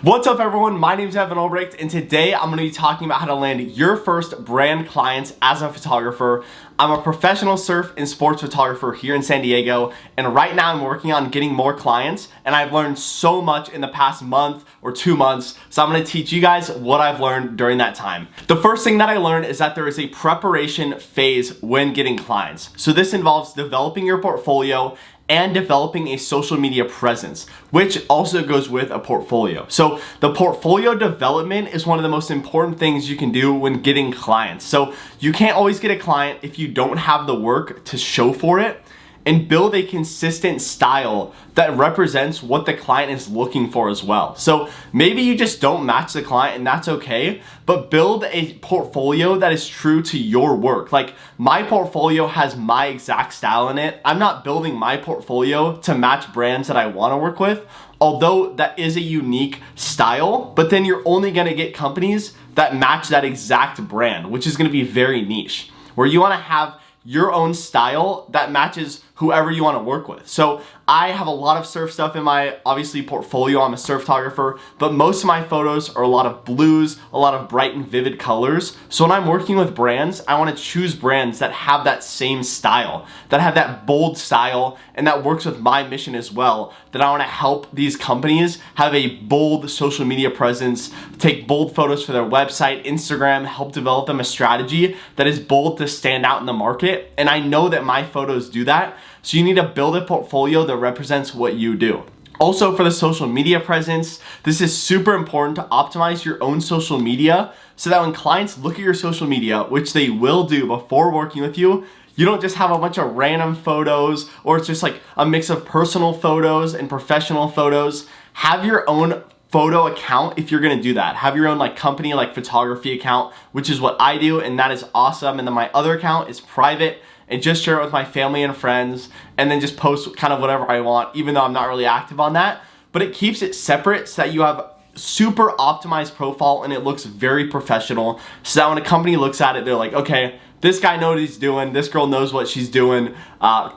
What's up everyone, my name is Evan Albrecht and today I'm going to be talking about how to land your first brand clients as a photographer. I'm a professional surf and sports photographer here in San Diego, and right now I'm working on getting more clients, and I've learned so much in the past month or 2 months, so I'm going to teach you guys what I've learned during that time. The first thing that I learned is that there is a preparation phase when getting clients. So this involves developing your portfolio and developing a social media presence, which also goes with a portfolio. So the portfolio development is one of the most important things you can do when getting clients. So you can't always get a client if you don't have the work to show for it, and build a consistent style that represents what the client is looking for as well. So maybe you just don't match the client and that's okay, but build a portfolio that is true to your work. Like my portfolio has my exact style in it. I'm not building my portfolio to match brands that I wanna work with, although that is a unique style, but then you're only gonna get companies that match that exact brand, which is gonna be very niche, where you wanna have your own style that matches whoever you want to work with. So I have a lot of surf stuff in my, obviously, portfolio. I'm a surf photographer, but most of my photos are a lot of blues, a lot of bright and vivid colors. So when I'm working with brands, I want to choose brands that have that same style, that have that bold style, and that works with my mission as well, that I want to help these companies have a bold social media presence, take bold photos for their website, Instagram, help develop them a strategy that is bold to stand out in the market. And I know that my photos do that. So you need to build a portfolio that represents what you do. Also, for the social media presence, this is super important to optimize your own social media so that when clients look at your social media, which they will do before working with you, you don't just have a bunch of random photos, or it's just like a mix of personal photos and professional photos. Have your own photo account if you're gonna do that. Have your own like company, like photography account, which is what I do, and that is awesome. And then my other account is private, and just share it with my family and friends, and then just post kind of whatever I want, even though I'm not really active on that. But it keeps it separate so that you have super optimized profile and it looks very professional, so that when a company looks at it, they're like, okay, this guy knows what he's doing, this girl knows what she's doing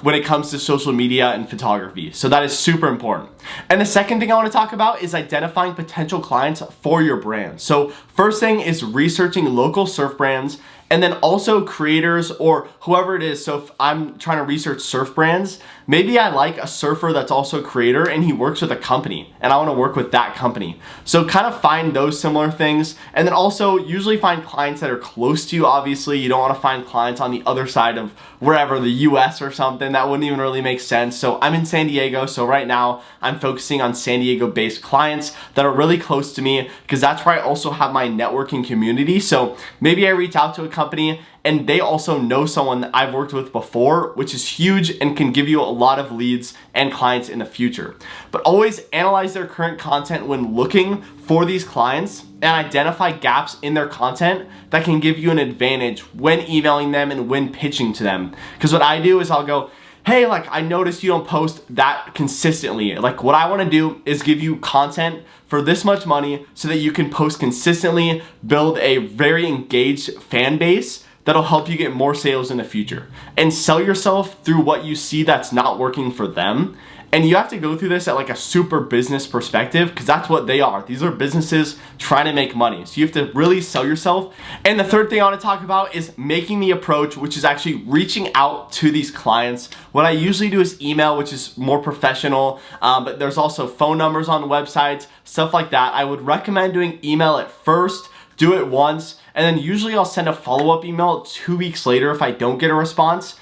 when it comes to social media and photography. So that is super important. And the second thing I want to talk about is identifying potential clients for your brand. So first thing is researching local surf brands, and then also creators or whoever it is. So if I'm trying to research surf brands, maybe I like a surfer that's also a creator and he works with a company and I want to work with that company. So kind of find those similar things, and then also usually find clients that are close to you. Obviously, you don't want to find clients on the other side of wherever, the US or something. That wouldn't even really make sense. So I'm in San Diego, so right now I'm focusing on San Diego based clients that are really close to me, because that's where I also have my networking community. So maybe I reach out to a company and they also know someone that I've worked with before, which is huge and can give you a lot of leads and clients in the future. But always analyze their current content when looking for these clients and identify gaps in their content that can give you an advantage when emailing them and when pitching to them. Because what I do is I'll go, hey, like I noticed you don't post that consistently. Like what I want to do is give you content for this much money so that you can post consistently, build a very engaged fan base that'll help you get more sales in the future, and sell yourself through what you see that's not working for them. And you have to go through this at like a super business perspective, because that's what they are. These are businesses trying to make money. So you have to really sell yourself. And the third thing I want to talk about is making the approach, which is actually reaching out to these clients. What I usually do is email, which is more professional, but there's also phone numbers on websites, stuff like that. I would recommend doing email at first. Do it once, and then usually I'll send a follow-up email 2 weeks later if I don't get a response.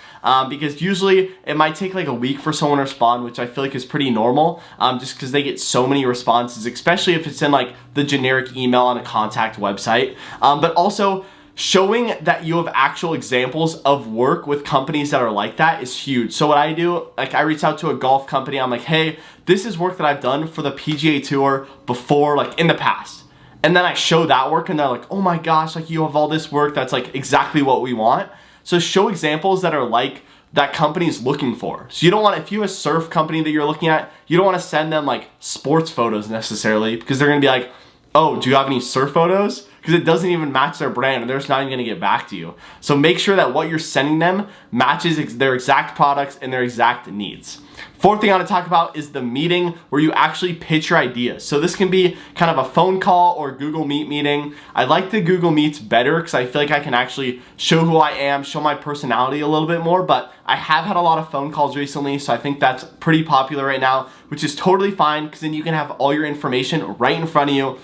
Because usually it might take like a week for someone to respond, which I feel like is pretty normal, just because they get so many responses, especially if it's in like the generic email on a contact website. But also showing that you have actual examples of work with companies that are like that is huge. So what I do, like I reach out to a golf company, I'm like, hey, this is work that I've done for the PGA Tour before, like in the past. And then I show that work and they're like, oh my gosh, like you have all this work that's like exactly what we want. So show examples that are like that company's looking for. So you don't want, if you have a surf company that you're looking at, you don't want to send them like sports photos necessarily, because they're going to be like, oh, do you have any surf photos? because it doesn't even match their brand and they're just not even gonna get back to you. So make sure that what you're sending them matches their exact products and their exact needs. Fourth thing I want to talk about is the meeting where you actually pitch your ideas. So this can be kind of a phone call or Google Meet meeting. I like the Google Meets better because I feel like I can actually show who I am, show my personality a little bit more, but I have had a lot of phone calls recently, so I think that's pretty popular right now, which is totally fine because then you can have all your information right in front of you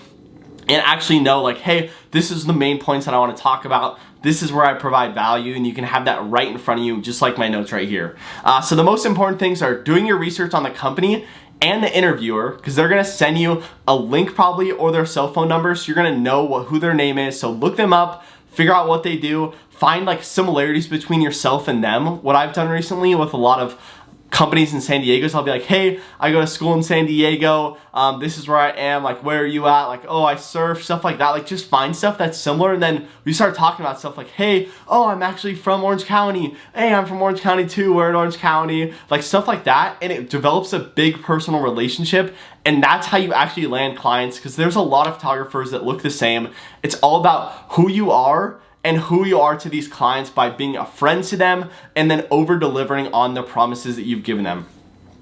and actually know like, hey, this is the main points that I want to talk about. This is where I provide value, and you can have that right in front of you, just like my notes right here. So the most important things are doing your research on the company and the interviewer, because they're gonna send you a link probably or their cell phone number, so you're gonna know who their name is. So look them up, figure out what they do, find like similarities between yourself and them. What I've done recently with a lot of companies in San Diego, so I'll be like, hey, I go to school in San Diego, this is where I am, like, where are you at? Like, oh, I surf, stuff like that. Like, just find stuff that's similar, and then we start talking about stuff like, hey, oh, I'm actually from Orange County. Hey, I'm from Orange County too, we're in Orange County. Like, stuff like that, and it develops a big personal relationship, and that's how you actually land clients, because there's a lot of photographers that look the same. It's all about who you are and who you are to these clients by being a friend to them and then over delivering on the promises that you've given them.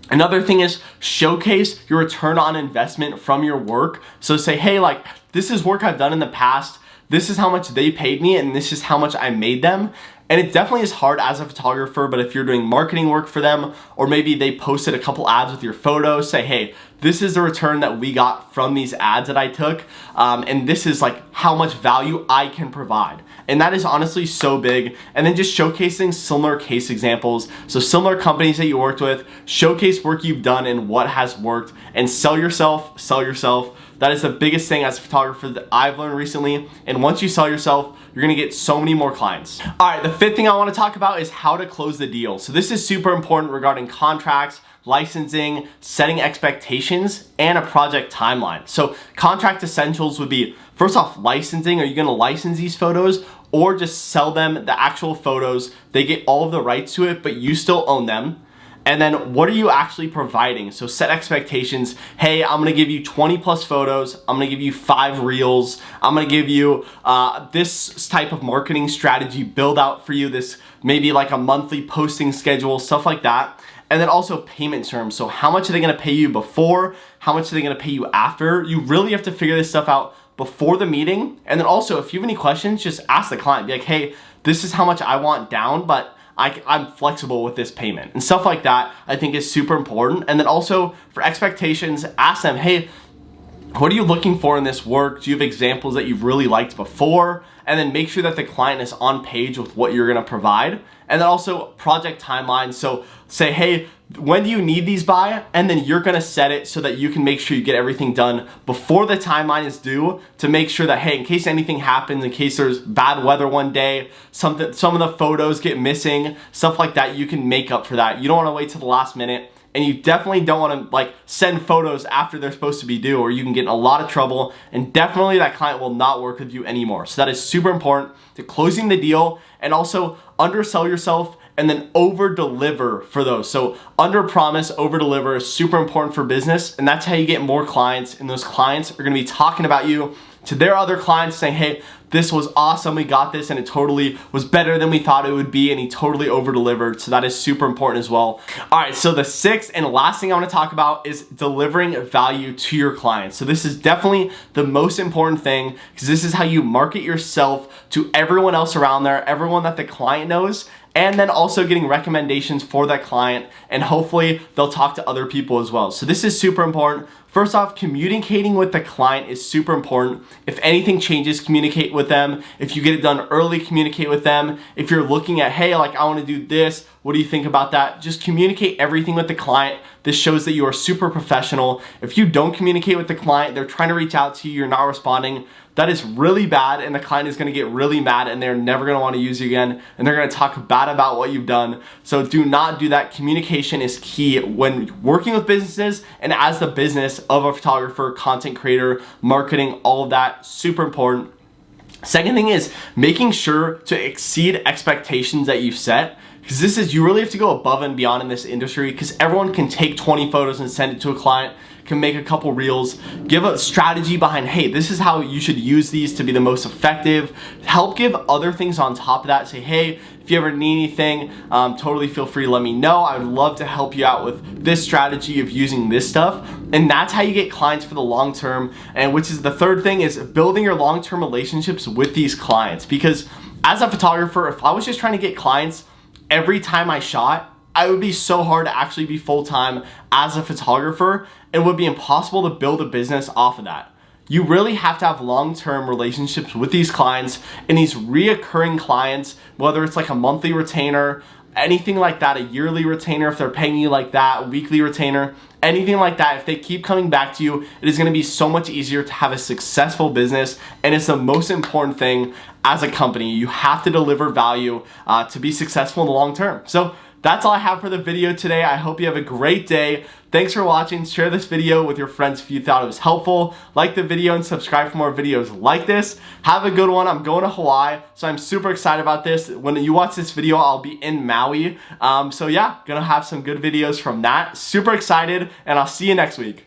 Another thing is showcase your return on investment from your work. So say, hey, like, this is work I've done in the past. This is how much they paid me and this is how much I made them. And it definitely is hard as a photographer, but if you're doing marketing work for them, or maybe they posted a couple ads with your photos, say, hey, this is the return that we got from these ads that I took, and this is like how much value I can provide. And that is honestly so big. And then just showcasing similar case examples. So similar companies that you worked with, showcase work you've done and what has worked, and sell yourself, sell yourself. That is the biggest thing as a photographer that I've learned recently. And once you sell yourself, you're gonna get so many more clients. All right, the fifth thing I wanna talk about is how to close the deal. So this is super important regarding contracts, licensing, setting expectations, and a project timeline. So contract essentials would be, first off, licensing. Are you gonna license these photos or just sell them the actual photos? They get all of the rights to it, but you still own them. And then what are you actually providing? So set expectations. Hey, I'm gonna give you 20 plus photos. I'm gonna give you 5 reels. I'm gonna give you this type of marketing strategy build out for you, this maybe like a monthly posting schedule, stuff like that. And then also payment terms. So how much are they gonna pay you before? How much are they gonna pay you after? You really have to figure this stuff out before the meeting. And then also, if you have any questions, just ask the client. Be like, hey, this is how much I want down, but I'm flexible with this payment. And stuff like that, I think, is super important. And then also for expectations, ask them, hey, what are you looking for in this work? Do you have examples that you've really liked before? And then make sure that the client is on page with what you're gonna provide. And then also project timeline. So say, hey, when do you need these by? And then you're gonna set it so that you can make sure you get everything done before the timeline is due, to make sure that, hey, in case anything happens, in case there's bad weather one day, some of the photos get missing, stuff like that, you can make up for that. You don't wanna wait till the last minute. And you definitely don't want to like send photos after they're supposed to be due, or you can get in a lot of trouble, and definitely that client will not work with you anymore. So that is super important to closing the deal, and also undersell yourself and then over deliver for those. So under promise, over deliver is super important for business, and that's how you get more clients, and those clients are going to be talking about you to their other clients saying, hey, this was awesome, we got this, and it totally was better than we thought it would be, and he totally over-delivered. So that is super important as well. All right, so the sixth and last thing I wanna talk about is delivering value to your clients. So this is definitely the most important thing, because this is how you market yourself to everyone else around there, everyone that the client knows, and then also getting recommendations for that client, and hopefully they'll talk to other people as well. So this is super important. First off, communicating with the client is super important. If anything changes, communicate with them. If you get it done early, communicate with them. If you're looking at, hey, like I wanna do this, what do you think about that? Just communicate everything with the client. This shows that you are super professional. If you don't communicate with the client, they're trying to reach out to you, you're not responding, that is really bad, and the client is gonna get really mad, and they're never gonna wanna use you again, and they're gonna talk bad about what you've done. So do not do that. Communication is key when working with businesses, and as the business of a photographer, content creator, marketing, all of that, super important. Second thing is making sure to exceed expectations that you've set, because this is, you really have to go above and beyond in this industry, because everyone can take 20 photos and send it to a client, can make a couple reels, give a strategy behind, hey, this is how you should use these to be the most effective, help give other things on top of that, say, hey, if you ever need anything, totally feel free to let me know. I would love to help you out with this strategy of using this stuff. And that's how you get clients for the long term. And which is the third thing, is building your long-term relationships with these clients. Because as a photographer, if I was just trying to get clients every time I shot, it would be so hard to actually be full-time as a photographer. It would be impossible to build a business off of that. You really have to have long-term relationships with these clients and these reoccurring clients, whether it's like a monthly retainer, anything like that, a yearly retainer if they're paying you like that, a weekly retainer, anything like that. If they keep coming back to you, it is going to be so much easier to have a successful business, and it's the most important thing as a company. You have to deliver value to be successful in the long term. So that's all I have for the video today. I hope you have a great day. Thanks for watching. Share this video with your friends if you thought it was helpful. Like the video and subscribe for more videos like this. Have a good one. I'm going to Hawaii, so I'm super excited about this. When you watch this video, I'll be in Maui. So yeah, gonna have some good videos from that. Super excited, and I'll see you next week.